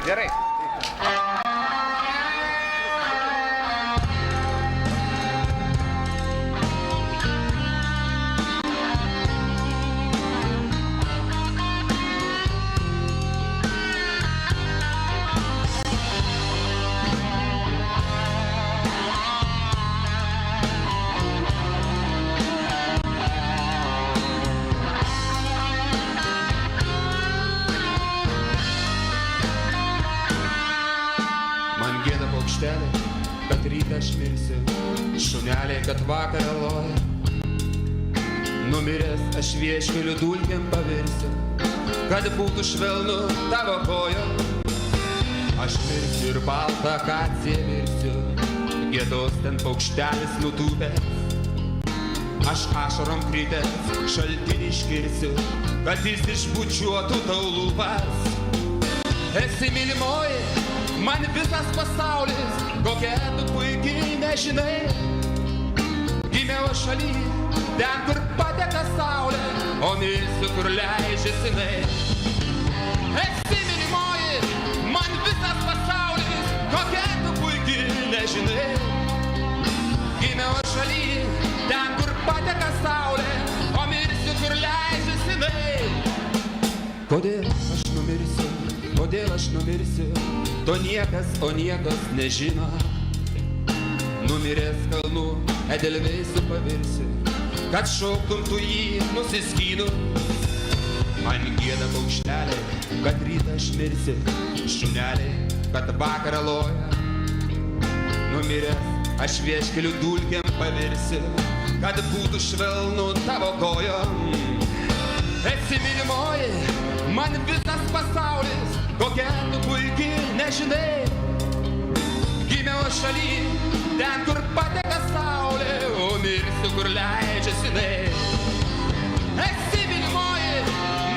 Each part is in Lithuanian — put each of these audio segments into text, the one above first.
Gerai. Man gėda paukštelė, kad rytą aš mirsiu, šunelė, kad vakarą loja. Numiręs aš vieškeliu dulkėm pavirsiu, kad būtų švelnu tavo kojo. Aš mirsiu ir baltą akaciją virsiu, gėdos ten paukštelis nutūpęs. Aš ašarom kritęs šaltinį iškirsiu, kad jis išbučiuotų tau lūpas. Esi mylimoji, man visas pasaulis, kokia tu puikiai nežinai. Gimiau šaly, ten kur pateka saulė, o mirsiu, kur leidžiasi jinai. Esi mylimoji, man visas pasaulis, kokia tu puikiai nežinai. Gimiau šaly, ten kur pateka saulė, o mirsiu, kur leidžiasi jinai. Kodėl aš numirsiu? Kodėl aš numirsiu, to niekas, o niekas nežino. Numiręs kalnų edelveisiu pavirsiu, kad šauktum tu jį nusiskynu. Man gėda paukštelė, kad rytą aš mirsiu, šunelė, kad vakarą loja. Numiręs aš vieškeliu dulkėm pavirsiu, kad būtų švelnu tavo kojom. Esi mylimoji, man visas pasaulis, kokia tu puikiai nežinai. Gimiau šaly, ten kur pateka saulė, o mirsiu, kur leidžiasi jinai. Esi mylimoji,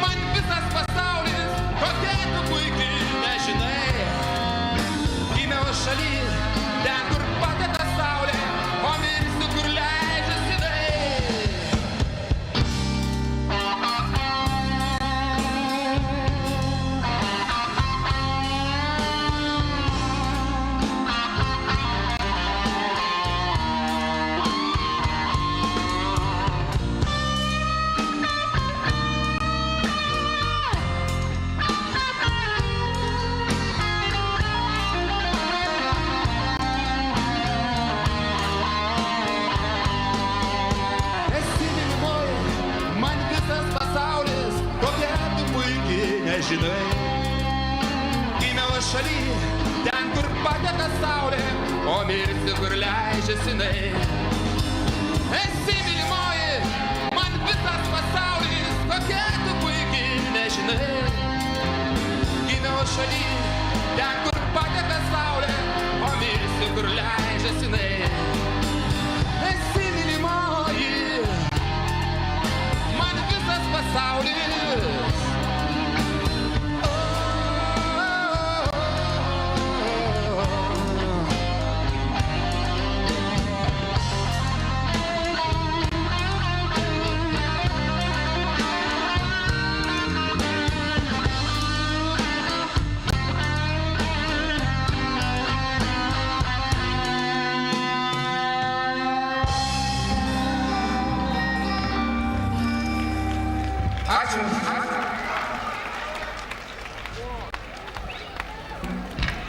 man visas pasaulis, kokia tu puikiai nežinai. Gimiau šaly, ten kur pateka saulė, o mirsiu, kur leidžiasi jinai. Žinai, gimiau šaly, ten kur pateka saulė, o mirsiu, kur leidžiasi jinai. Esi mylimoji, man visas pasaulis, kokia tu puikiai nežinai. Gimiau šaly, ten kur pateka saulė, o mirsiu, kur leidžiasi jinai. Esi mylimoji, man visas pasaulis,